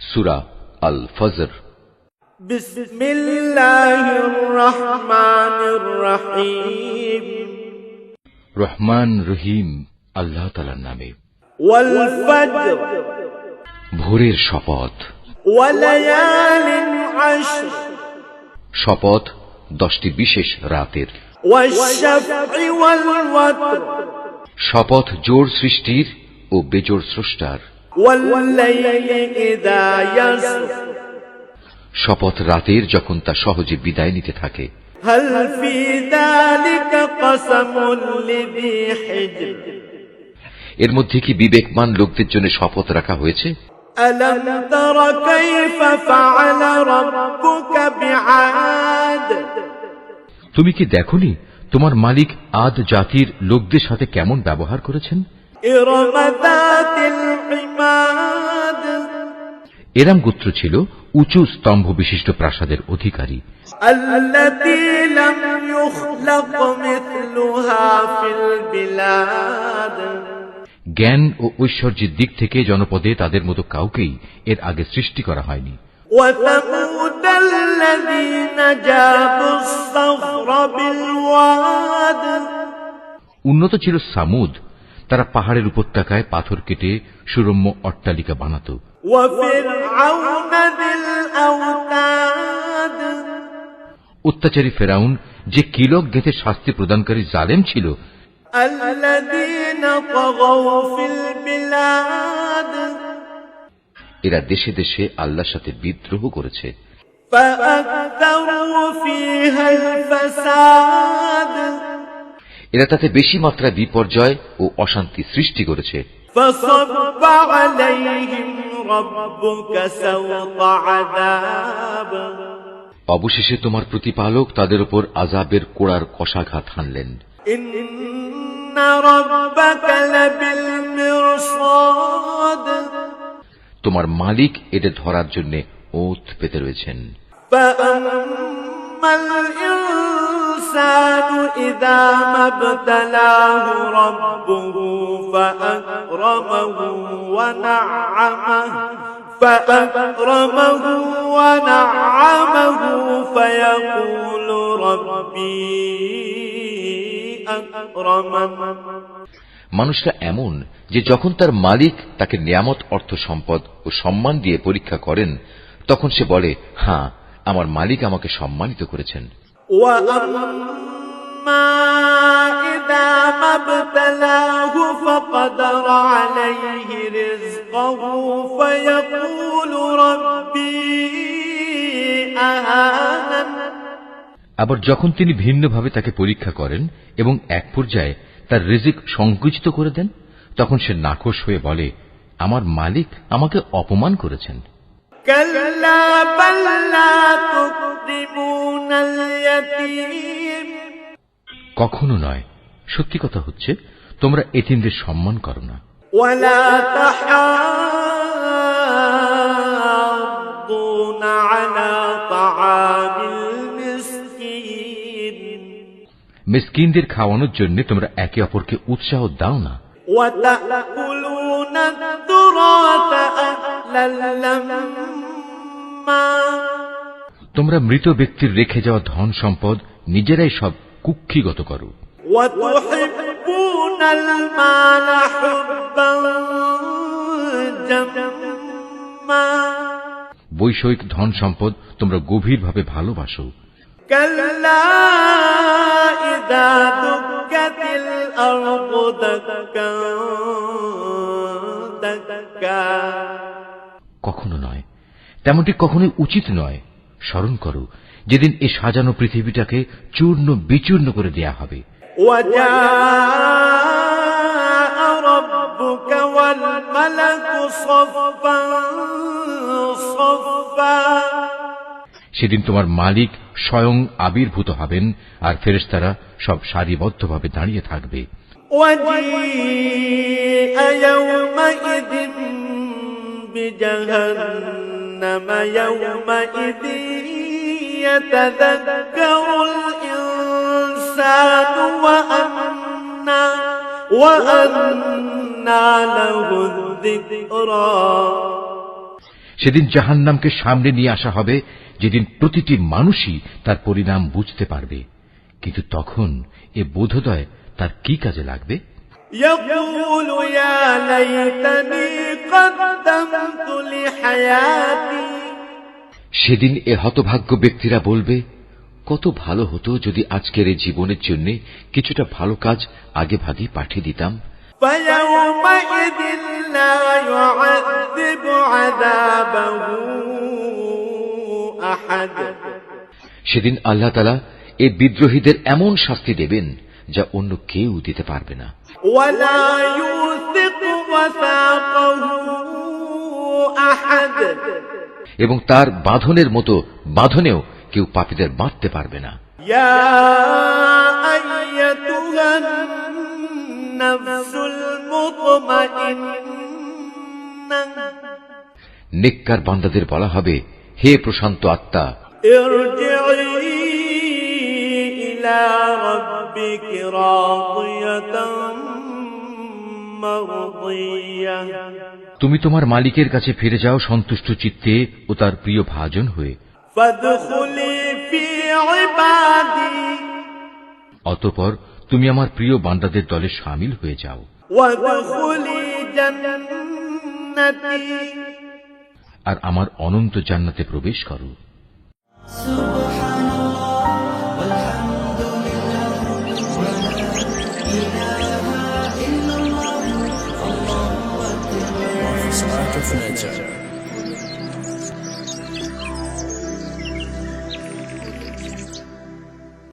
সূরা আল ফজর। বিসমিল্লাহির রহমানির রহিম। রহমান রহিম আল্লাহ তাআলার নামে। ওয়াল ফজর, ভোরের শপথ। ওয়ালায়ালিন আশর, শপথ 10টি বিশেষ রাতের। ওয়াশ-শাফঈ ওয়াল ওয়াতর, শপথ জোড় সৃষ্টির ও বেজোড় স্রষ্টার। ওয়াল-লাইলি ইযা ইয়াসর, শপথ রাতের যখন তা সহজে বিদায় নিতে থাকে। হাল ফি যালিকা কসমুন লিযী হিজর, এর মধ্যে কি বিবেকমান লোকদের জন্য শপথ রাখা হয়েছে? আলাম তারা কাইফা ফাআলা রাব্বুকা বিআদ, তুমি কি দেখোনি তোমার মালিক আদ জাতির লোকদের সাথে কেমন ব্যবহার করেছেন? ইরম যাতিল ইমাদ, এরাম গোত্র ছিল উঁচু স্তম্ভ বিশিষ্ট প্রাসাদের অধিকারী। আল্লাতী লাম ইউখলাক মিথলুহা ফিল বিলাদ, জ্ঞান ও ঐশ্বর্যের দিক থেকে জনপদে তাদের মতো কাউকেই এর আগে সৃষ্টি করা হয়নি। ওয়া সামুদাল্লাযীনা জাবুস সাখরা বিল ওয়াদ, উন্নত ছিল সামুদ, তারা পাহাড়ের উপত্যকায় পাথর কেটে সুরম্য অট্টালিকা বানাত। ওয়া ফিরআউনা যিল আওতাদ, অত্যাচারী ফেরাউন যে কিলক গেঁথে শাস্তি প্রদানকারী জালেম ছিল। আল্লাযীনা তাগাউ ফিল বিলাদ, এরা দেশে দেশে আল্লাহর সাথে বিদ্রোহ করেছে। ফাআকতারু ফীহাল ফাসাদ, এরা তাতে বেশি মাত্রায় বিপর্যয় ও অশান্তি সৃষ্টি করেছে। ফাসাব্বা আলাইহিম রাব্বুকা সাওতা আযাব, অবশেষে তোমার প্রতিপালক তাদের উপর আযাবের কোড়ার কষাঘাত হানলেন। ইন্না রাব্বাকা লাবিল মিরসাদ, তোমার মালিক এদের ধরার জন্য ওঁত পেতে রয়েছেন। ফাআম্মাল ইনসানু ইযা মাবতালাহু রাব্বুহু ফাআকরামাহু ওয়া না'আমাহু ফায়াকুলু রাব্বি আকরামান। মানুষরা এমন যে যখন তার মালিক তাকে নিয়ামত, অর্থ সম্পদ ও সম্মান দিয়ে পরীক্ষা করেন, তখন সে বলে, হ্যাঁ, আমার মালিক আমাকে সম্মানিত করেছেন। ওয়া আম্মা ইযা মাবতালাহু ফাকাদারা আলাইহি রিজকাহু ফায়াকুলু রাব্বি আহানান, আবার যখন তিনি ভিন্নভাবে তাকে পরীক্ষা করেন এবং এক পর্যায়ে তার রিজিক সংকুচিত করে দেন, তখন সে নাখোশ হয়ে বলে, আমার মালিক আমাকে অপমান করেছেন। কাল্লা বাল লা তুকরিমুনাল ইয়াতীম, কখনো নয়, সত্যি কথা হচ্ছে তোমরা এতিমদের সম্মান করো না। ওয়ালা তাহাদ্দুনা আলা তাআমিল মিসকিন, মিসকিনদের খাওয়ানোর জন্য তোমরা একে অপরকে উৎসাহ দাও না। ওয়া তাকুলুনা তুরাতা আকলাল লাম্মা, তোমরা মৃত ব্যক্তির রেখে যাওয়া ধন সম্পদ নিজেরাই সব কুক্ষিগত করো। ওয়া তুহিব্বুনাল মালা হুব্বান জাম্মা, বৈষয়িক ধন সম্পদ তোমরা গভীরভাবে ভালোবাসো। কাল্লা ইযা দুক্কাতিল আরদু দাক্কান দাক্কা, কখনো নয়, তেমনটি কখনোই উচিত নয়। স্মরণ করো যেদিন এই সাজানো পৃথিবীটাকে চূর্ণ বিচূর্ণ করে দেয়া হবে। ওয়া জাআ রাব্বুকা ওয়াল মালাকু সাফফান সাফফা, সেদিন তোমার মালিক স্বয়ং আবির্ভূত হবেন আর ফেরেশতারা সব সারিবদ্ধভাবে দাঁড়িয়ে থাকবে। ওয়াজিআ ইয়াওমাইযিন বিজাহান্নামা ইয়াওমাইযিন ইয়াতাযাক্কারুল ইনসানু ওয়া আন্না লাহু যিকরা, সেদিন জাহান্নামকে সামনে নিয়ে আসা হবে, যেদিন প্রতিটি মানুষই তার পরিণাম বুঝতে পারবে। কিন্তু তখন এ বোধোদয় তার কি কাজে লাগবে? يقول يا ليتني قدمت لحياتي সেদিন এ হতভাগ্য ব্যক্তিরা বলবে, কত ভালো হতো যদি আজকের এই জীবনের জন্য কিছুটা ভালো কাজ আগে ভাগে পাঠিয়ে দিতাম। فيومئذ لا يعذب عذابه أحد সেদিন আল্লাহ তাআলা এই বিদ্রোহীদের এমন শাস্তি দেবেন যা অন্য কেউ দিতে পারবে না। ولا يوثق وثاقه أحد এবং তার বাঁধনের মতো বাঁধনেও কেউ পাপীদের বাঁধতে পারবে না। يا أيتها النفس المطمئنة নেককার বান্দাদের বলা হবে, হে প্রশান্ত আত্মা, ارجعي إلى ربك راضية مرضية তুমি তোমার মালিকের কাছে ফিরে যাও সন্তুষ্ট চিত্তে ও তার প্রিয় ভাজন হয়ে। فادخلي في عبادي অতঃপর তুমি আমার প্রিয় বান্দাদের দলে শামিল হয়ে যাও। وادخلي جنتي আর আমার অনন্ত জান্নাতে প্রবেশ করো। Spark of nature.